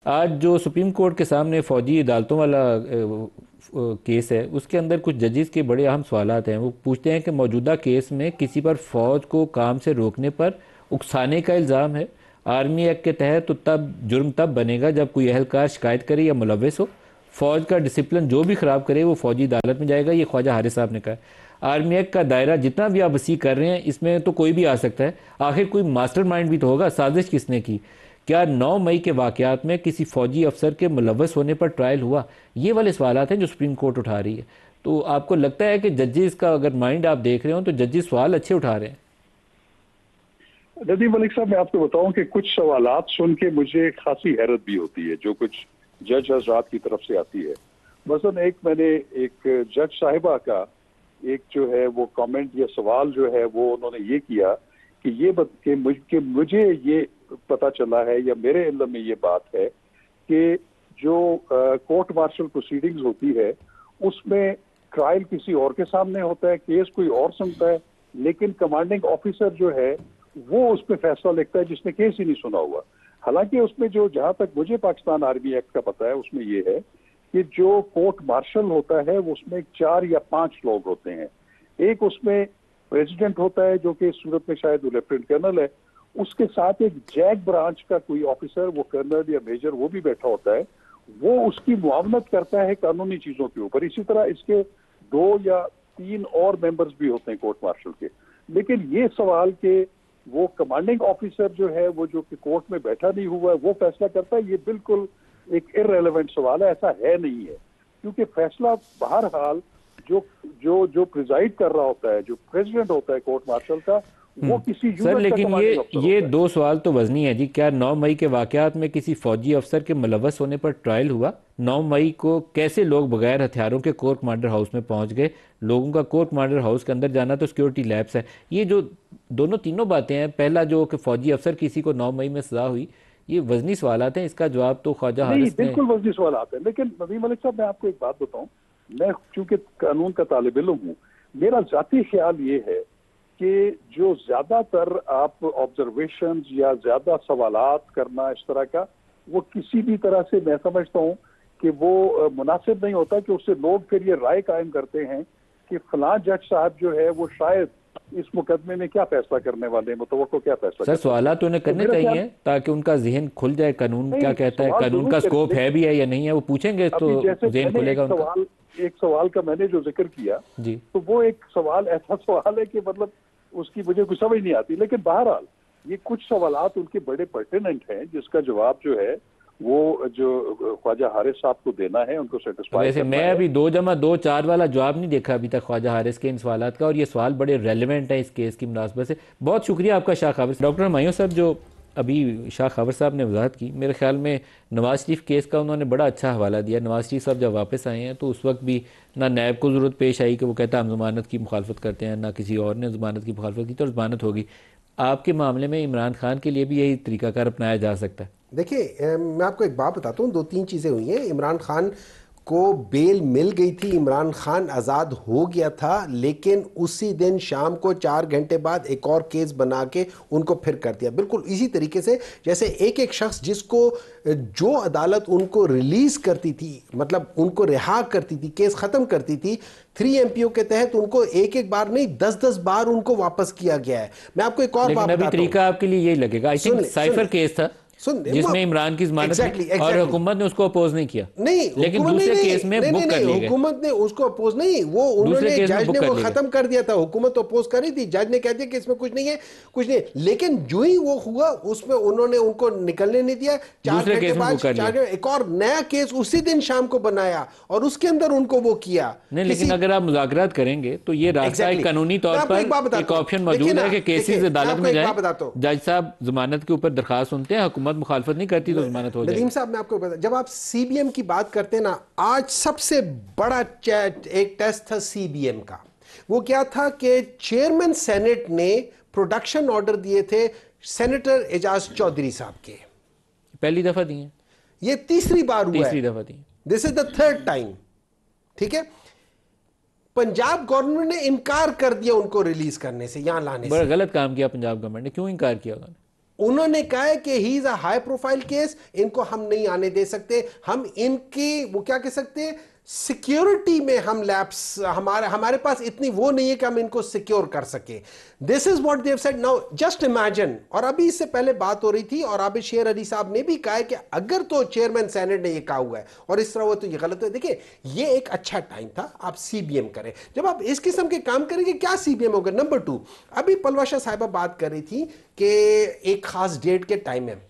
आज जो supreme court के सामने फौजी अदालतों वाला केस है, उसके अंदर कुछ जजेस के बड़े अहम सवालात हैं। वो पूछते हैं कि मौजूदा केस में किसी पर फौज को काम से रोकने पर उकसाने का इल्ज़ाम है। आर्मी एक्ट के तहत तो तब जुर्म तब बनेगा जब कोई अहलकार शिकायत करे या मुलविस हो। फौज का डिसिप्लिन जो भी ख़राब करे वो फौजी अदालत में जाएगा, ये ख्वाजा हारिस साहब ने कहा है। आर्मी एक्ट का दायरा जितना भी आप वसी कर रहे हैं, इसमें तो कोई भी आ सकता है। आखिर कोई मास्टरमाइंड भी तो होगा, साजिश किसने की। क्या 9 मई के वाकयात में किसी फौजी अफसर के मुलव्वस होने पर ट्रायल हुआ? ये वाले सवाल हैं जो सुप्रीम कोर्ट उठा रही है। तो आपको लगता है कि जजेस का अगर माइंड आप देख रहे हो तो जजेस सवाल अच्छे उठा रहे हैं? नदीम मलिक साहब, मैं आपको बताऊं कि कुछ सवालात सुन के मुझे खासी हैरत भी होती है जो कुछ जज हजरात की तरफ से आती है। मसलन मैंने एक जज साहिबा का एक जो है वो कमेंट या सवाल जो है वो उन्होंने ये किया कि कि मुझे ये पता चला है या मेरे इल्म में ये बात है कि जो कोर्ट मार्शल प्रोसीडिंग्स होती है उसमें ट्रायल किसी और के सामने होता है, केस कोई और सुनता है, लेकिन कमांडिंग ऑफिसर जो है वो उस पर फैसला लिखता है जिसने केस ही नहीं सुना हुआ। हालांकि उसमें जो, जहां तक मुझे पाकिस्तान आर्मी एक्ट का पता है, उसमें ये है कि जो कोर्ट मार्शल होता है वो उसमें 4 या 5 लोग होते हैं। एक उसमें प्रेसिडेंट होता है जो कि इस सूरत में शायद वो लेफ्टिनेंट कर्नल है। उसके साथ एक जैक ब्रांच का कोई ऑफिसर, वो कर्नल या मेजर, वो भी बैठा होता है। वो उसकी मुआवनत करता है कानूनी चीजों के ऊपर। इसी तरह इसके 2 या 3 और मेंबर्स भी होते हैं कोर्ट मार्शल के। लेकिन ये सवाल के वो कमांडिंग ऑफिसर जो है वो जो कि कोर्ट में बैठा नहीं हुआ है वो फैसला करता है, ये बिल्कुल एक इररेलेवेंट सवाल है। ऐसा है नहीं है, क्योंकि फैसला बहरहाल जो जो जो प्रिजाइड कर रहा होता है, जो प्रेसिडेंट होता है कोर्ट मार्शल का, वो किसी सर, यूनिट का लेकिन कमांडिंग अफसर ये होता है। दो सवाल तो वजनी है जी। क्या 9 मई के वाकयात में किसी फौजी अफसर के मुलव्वस होने पर ट्रायल हुआ? 9 मई को कैसे लोग बगैर हथियारों के कोर्ट मार्डर हाउस में पहुंच गए? लोगों का कोर्ट मार्डर हाउस के अंदर जाना तो सिक्योरिटी लैब्स है। ये जो दोनों तीनों बातें हैं, पहला जो कि फौजी अफसर किसी को 9 मई में सजा हुई, ये वजनी सवालात हैं। इसका जवाब तो ख्वाजा नहीं, हारिस ने। बिल्कुल वजनी सवाल आते हैं। लेकिन नदीम मलिक साहब, मैं आपको एक बात बताऊं, मैं चूंकि कानून का तालिब इल्म हूं, मेरा जाती ख्याल ये है कि जो ज्यादातर आप ऑब्जर्वेशन या ज्यादा सवालात करना इस तरह का, वो किसी भी तरह से मैं समझता हूं कि वो मुनासिब नहीं होता, कि उससे लोग फिर ये राय कायम करते हैं कि फलां जज साहब जो है वो शायद इस मुकदमे में क्या फैसला करने वाले हैं, मुतवक्को क्या फैसला सर, कर सकते हैं। सवालात तो उन्हें तो करने मेरा ख्याल, चाहिए ताकि उनका जहन खुल जाए। कानून क्या नहीं, कहता है, सवाल कानून जरूर का करें, स्कोप है लेकिन भी है या नहीं है, वो पूछेंगे तो अभी जैसे जहन मैंने खुलेगा उनका। एक सवाल का मैंने जो जिक्र किया, जी। तो वो एक सवाल ऐसा सवाल है कि मतलब उसकी मुझे कुछ समझ नहीं आती। लेकिन बहरहाल ये कुछ सवालात उनके बड़े पर्टिनेंट हैं, जिसका जवाब जो है वो जो ख्वाजा हारिस साहब को देना है, उनको सेटिस्फाई वैसे करना मैं है। अभी 2+2=4 वाला जवाब नहीं देखा अभी तक ख्वाजा हारिस के इन सवालात का, और ये सवाल बड़े रेलिवेंट है इस केस की मुनासबत से। बहुत शुक्रिया आपका शाह खबर। डॉक्टर हुमायूं साहब, जो अभी शाह खबर साहब ने वजाहत की, मेरे ख्याल में नवाज शरीफ केस का उन्होंने बड़ा अच्छा हवाला दिया। नवाज शरीफ साहब जब वापस आए हैं तो उस वक्त भी ना नैब को ज़रूरत पेश आई कि वो कहता हम ज़मानत की मुखालफत करते हैं, ना किसी और ने ज़मानत की मुखालफत की, तो ज़मानत होगी। आपके मामले में इमरान खान के लिए भी यही तरीकाकार अपनाया जा सकता है? देखिए, मैं आपको एक बात बताता हूँ, 2-3 चीज़ें हुई हैं। इमरान खान को बेल मिल गई थी, इमरान खान आज़ाद हो गया था, लेकिन उसी दिन शाम को 4 घंटे बाद एक और केस बना के उनको फिर कर दिया। बिल्कुल इसी तरीके से जैसे एक एक शख्स जिसको जो अदालत उनको रिलीज़ करती थी, मतलब उनको रिहा करती थी, केस ख़त्म करती थी, 3 MPO के तहत उनको एक एक बार नहीं 10-10 बार उनको वापस किया गया है। मैं आपको एक और बात लेकिन अभी बताता हूँ। तरीका आपके लिए यही लगेगा, आई थिंक साइफर केस था जिसमें इमरान की जमानत थी और एग्जैक्टली हुकूमत ने उसको अपोज नहीं किया। नहीं, लेकिन हुकूमत दूसरे नहीं केस में नहीं बुक नहीं कर नहीं, लिए गए। हुकूमत ने उसको अपोज नहीं, वो दूसरे उन्होंने केस में जज बुक ने कर वो लिए गए। खत्म कर दिया था। हुकूमत तो अपोज कर रही थी, जज ने कह दिया कि इसमें कुछ नहीं है, कुछ नहीं। लेकिन जो ही वो हुआ उसमें उन्होंने उनको निकलने नहीं दिया। 4 दूसरे घंटे केस में बाद बुक कर लिया। एक और नया केस उसी दिन शाम को बनाया और उसके अंदर उनको वो किया नहीं, लेकिन किसी। अगर आप मुज़ाकरात करेंगे तो ये रास्ता एक एग्जैक्टली कानूनी मैं तौर आपको एक पर बात एक बताता हूँ, ऑप्शन देखिए मौजूद ना, है कि देखिए केसेस मैं अदालत आपको में एक जाएं, बात बताता हूँ। जज साहब जमानत के ऊपर दरखास्त सुनते हैं, हुकूमत मुखालफत नहीं करती तो जमानत हो नदीम जाएगी। साहब, मैं आपको बता, जब आप सीबीएम की बात करते हैं ना, आज सबसे बड़ा एक टेस्ट था सीबीएम का। वो क्या था कि चेयरमैन सेनेट ने प्रोडक्शन ऑर्डर दिए थे सेनेटर एजाज चौधरी साहब के। पहली दफा दी है, ये तीसरी बार हुआ तीसरी है, दफा दी है। This is the third time. ठीक है, पंजाब गवर्नमेंट ने इनकार कर दिया उनको रिलीज करने से, यहां लाने बड़ा से। गलत काम किया पंजाब गवर्नमेंट ने। क्यों इनकार किया उन्होंने? उन्होंने कहा है कि he is a high profile case, इनको हम नहीं आने दे सकते, हम इनकी वो क्या कह सकते हैं सिक्योरिटी में हम लैप्स, हमारे पास इतनी वो नहीं है कि हम इनको सिक्योर कर सके। This is what they have said. Now just imagine, और अभी इससे पहले बात हो रही थी और आबिद शेर अली साहब ने भी कहा है कि अगर तो चेयरमैन सेनेट ने ये कहा हुआ है और इस तरह हुआ तो ये गलत है। देखिए ये एक अच्छा टाइम था, आप सीबीएम करें। जब आप इस किस्म के काम करेंगे क्या सीबीएम होगा। नंबर 2, अभी पलवाशा साहिबा बात कर रही थी कि एक खास डेट के टाइम है,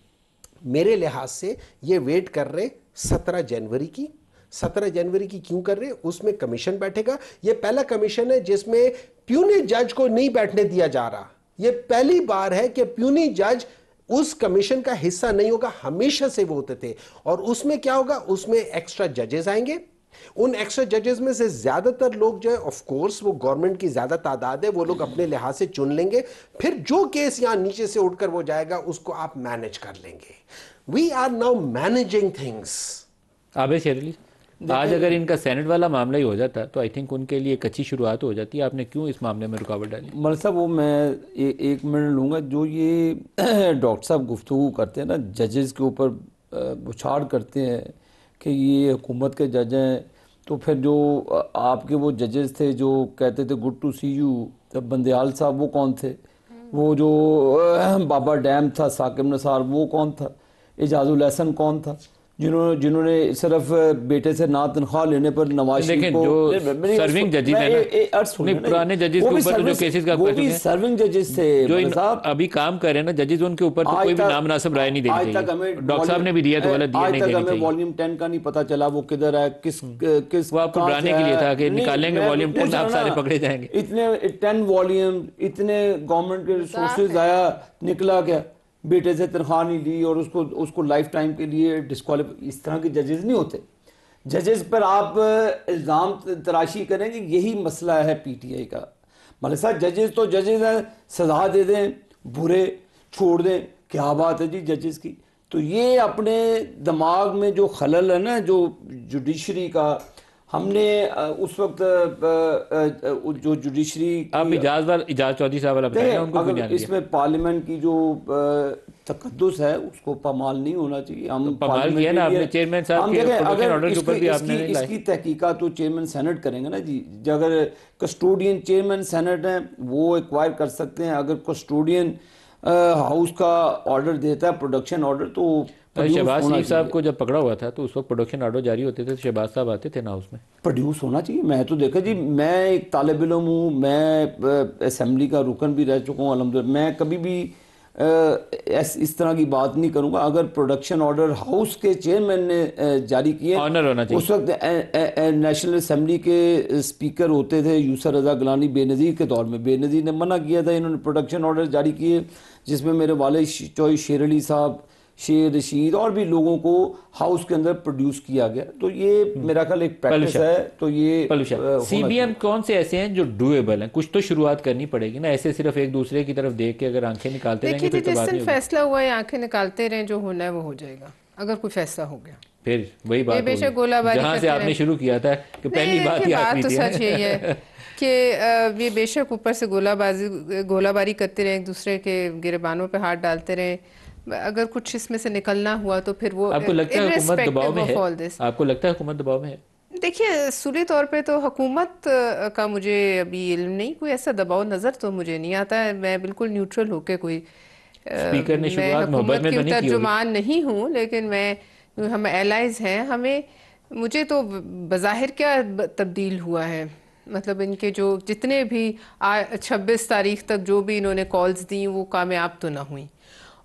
मेरे लिहाज से ये वेट कर रहे 17 जनवरी की। 17 जनवरी की क्यों कर रहे हैं, उसमें कमीशन बैठेगा। ये पहला कमीशन है जिसमें प्यूनी जज को नहीं बैठने दिया जा रहा। ये पहली बार है कि प्यूनी जज उस कमीशन का हिस्सा नहीं होगा, हमेशा से वो होते थे। और उसमें क्या होगा, उसमें एक्स्ट्रा जजेस आएंगे। उन एक्स्ट्रा जजेस में से ज्यादातर लोग जो है ऑफ कोर्स वो गवर्नमेंट की ज्यादा तादाद है, वो लोग अपने लिहाज से चुन लेंगे। फिर जो केस यहां नीचे से उठकर वो जाएगा उसको आप मैनेज कर लेंगे। We are now managing things. Abid Sher Ali, आज अगर इनका सेनेट वाला मामला ही हो जाता तो आई थिंक उनके लिए एक अच्छी शुरुआत हो जाती। आपने क्यों इस मामले में रुकावट डाली? मल साहब वो मैं एक मिनट लूँगा। जो ये डॉक्टर साहब गुफ्तगू करते हैं ना जजेस के ऊपर, बुछाड़ करते हैं कि ये हुकूमत के जज हैं, तो फिर जो आपके वो जजेस थे जो कहते थे गुड टू सी यू, तब बंदयाल साहब वो कौन थे? वो जो बाबा डैम था साकिब निसार वो कौन था? एजाजुल एहसन कौन था? जिन्होंने सिर्फ बेटे से ना तनख्वाह लेने पर नवाज शरीफ को, जो सर्विंग जजेस हैं ना, पुराने जजेस के ऊपर जो केसेस का वो भी सर्विंग जजेस थे जो अभी काम कर रहे हैं ना जजेस, उनके ऊपर तो कोई भी नामनासिब राय नहीं देनी चाहिए। डॉक्टर साहब ने भी दिया तो गलत दिया नहीं देनी चाहिए। वॉल्यूम 10 का नहीं पता चला वो किधर है, किस वो आपको डराने के लिए था कि निकालेंगे वॉल्यूम 10 आप सारे पकड़े जाएंगे। इतने 10 वॉल्यूम, इतने गवर्नमेंट के रिसोर्सेज आया, निकला क्या? बेटे से तनख्वाह नहीं ली और उसको लाइफ टाइम के लिए डिस्क्वालीफाई। इस तरह के जजेस नहीं होते। जजेस पर आप इल्ज़ाम तराशी करेंगे, यही मसला है पीटीआई का। मलिक साहब जजेस तो जजेस हैं, सजा दे दें, बुरे छोड़ दें, क्या बात है जी जजेस की। तो ये अपने दिमाग में जो खलल है ना जो जुडिशरी का, हमने उस वक्त जो जुडिशरी, आप इजाज चौधरी साहब वाला बताएं, उनको क्यों नहीं इसमें पार्लियामेंट की जो तकद्दुस है उसको पामाल नहीं होना चाहिए। हम पामाल किया ना आपने चेयरमैन साहब के प्रोटेक्शन ऑर्डर के ऊपर भी आपने इसकी तहकीकात तो चेयरमैन सेनेट करेंगे ना जी। अगर कस्टोडियन चेयरमैन सेनेट है वो एक्वायर कर सकते हैं। अगर कस्टोडियन हाउस का ऑर्डर देता है प्रोडक्शन ऑर्डर, तो शहबाज शरीफ साहब को जब पकड़ा हुआ था तो उस वक्त प्रोडक्शन ऑर्डर जारी होते थे तो शहबाज साहब आते थे ना, उसमें प्रोड्यूस होना चाहिए। मैं तो देखा जी, मैं एक तालिब इल्म हूँ, मैं असेंबली का रुकन भी रह चुका हूँ अल्हम्दुलिल्लाह। मैं कभी भी इस तरह की बात नहीं करूँगा। अगर प्रोडक्शन ऑर्डर हाउस के चेयरमैन ने जारी किए, ऑनर होना चाहिए। उस वक्त नेशनल असेंबली के स्पीकर होते थे यूसर रजा गिलानी, बेनज़ीर के दौर में बेनज़ीर ने मना किया था। इन्होंने प्रोडक्शन ऑर्डर जारी किए जिसमें मेरे वाले चौधरी शेर अली साहब, शेर रशीद और भी लोगों को हाउस के अंदर प्रोड्यूस किया गया। तो ये मेरा ख्याल एक प्रैक्टिस है। तो ये सीबीएम कौन से ऐसे हैं जो डूएबल हैं? कुछ तो शुरुआत करनी पड़ेगी ना, ऐसे सिर्फ एक दूसरे की तरफ देख के अगर आंखें निकालते रहेंगे तो जिस दिन फैसला हुआ है आंखें निकालते रहें, जो होना है वो हो जाएगा। अगर कोई फैसला हो गया फिर वही बात बेशक गोलाबारी जहाँ से आपने शुरू किया था कि पहली बात ही आखिरी तो सच यही है कि ये बेशक ऊपर से गोलाबारी करते रहे, एक दूसरे के गिरबानों पे हाथ डालते रहे। अगर कुछ इसमें से निकलना हुआ तो फिर वो आपको लगता है हुकूमत दबाव में है? आपको लगता है हुकूमत दबाव में है? देखिए सूली तौर पे तो हुकूमत का मुझे अभी इल्म नहीं, कोई ऐसा दबाव नज़र तो मुझे नहीं आता है। मैं बिल्कुल न्यूट्रल होके कोई स्पीकर ने शुरुआत मोहब्बत में तो नहीं की, तर्जुमान नहीं हूँ, लेकिन मैं हम एलाइज हैं। हमें मुझे तो बज़ाहिर क्या तब्दील हुआ है, मतलब इनके जो जितने भी 26 तारीख तक जो भी इन्होंने कॉल्स दी वो कामयाब तो ना हुई।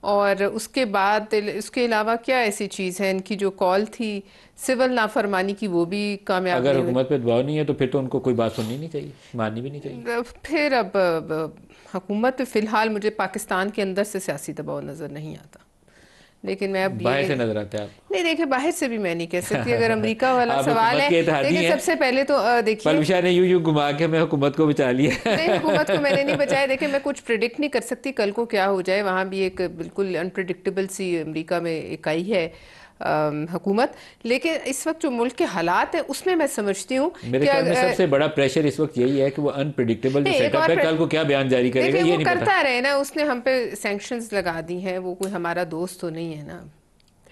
और उसके बाद उसके अलावा क्या ऐसी चीज़ है, इनकी जो कॉल थी सिविल नाफरमानी की वो भी कामयाब अगर हुकूमत पे दबाव नहीं है तो फिर तो उनको कोई बात सुननी नहीं चाहिए, माननी भी नहीं चाहिए। फिर अब हुकूमत पे फ़िलहाल मुझे पाकिस्तान के अंदर से सियासी दबाव नज़र नहीं आता, लेकिन मैं अब बाहर से नजर आता है आप? नहीं, देखिए बाहर से भी मैं नहीं कह सकती। अगर अमेरिका वाला सवाल है, देखिए सबसे पहले तो देखिए पलविशा ने यूं घुमा के मैं हुकूमत को बचा लिया। नहीं, हुकूमत को मैंने नहीं बचाया। देखिए मैं कुछ प्रिडिक्ट नहीं कर सकती कल को क्या हो जाए। वहाँ भी एक बिल्कुल अनप्रिडिक्टेबल सी अमेरिका में इकाई है हुकूमत। लेकिन इस वक्त जो मुल्क के हालात है उसमें मैं समझती हूँ मेरे ख्याल में सबसे बड़ा प्रेशर इस वक्त यही है कि वो अनप्रिडिक्टेबल जो सेटअप है, कल को क्या बयान जारी करेगा ये नहीं पता। करता रहे ना, उसने हम पे सैंक्शंस लगा दी हैं, वो कोई हमारा दोस्त तो नहीं है ना,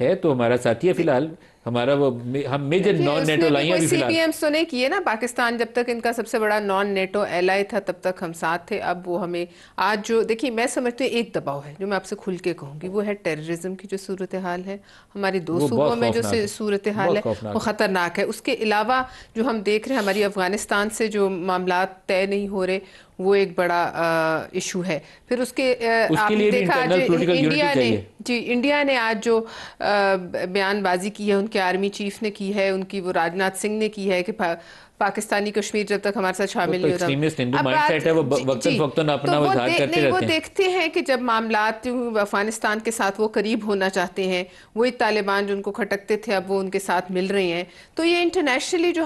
है तो हमारा साथी है फिलहाल, हमारा वो हम मेजर नॉन नेटो लाइन अभी फिलहाल। सीपीएम्स तो नहीं किए ना, पाकिस्तान जब तक इनका सबसे बड़ा नॉन नेटो एलाई था तब तक हम साथ थे। अब वो हमें आज जो देखिए, मैं समझती हूँ एक दबाव है जो मैं आपसे खुल के कहूँगी, वो है टेररिज्म की जो सूरत हाल है हमारे दो सूबों में, जो सूरत हाल है वो ख़तरनाक है। उसके अलावा जो हम देख रहे हैं हमारी अफगानिस्तान से जो मामला तय नहीं हो रहे, वो एक बड़ा इशू है। फिर आपने देखा आज इंडिया ने आज जो बयानबाजी की है उनके आर्मी चीफ ने की है, उनकी वो राजनाथ सिंह ने की है कि पाकिस्तानी कश्मीर जब तक हमारे साथ शामिल नहीं होता, वो देखते हैं कि जब मामलात अफगानिस्तान के साथ वो करीब होना चाहते हैं, वही तालिबान जो उनको खटकते थे अब वो उनके साथ मिल रहे हैं। तो ये इंटरनेशनली जो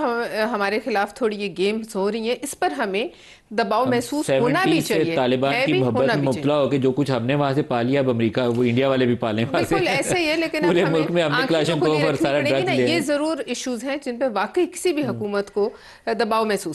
हमारे खिलाफ थोड़ी ये गेम्स हो रही हैं, इस पर हमें दबाव महसूस होना भी चाहिए। तालिबान की मोहब्बत में मुब्तला होकर जो कुछ हमने वहां से पा लिया, अब अमेरिका वो इंडिया वाले भी पालें वहां से। बिल्कुल ऐसा ही है, लेकिन पूरे मुल्क में हमने क्लाशनकोव और सारा ड्रग्स ले, ये जरूर इश्यूज हैं जिन पर वाकई किसी भी हुकूमत को दबाव महसूस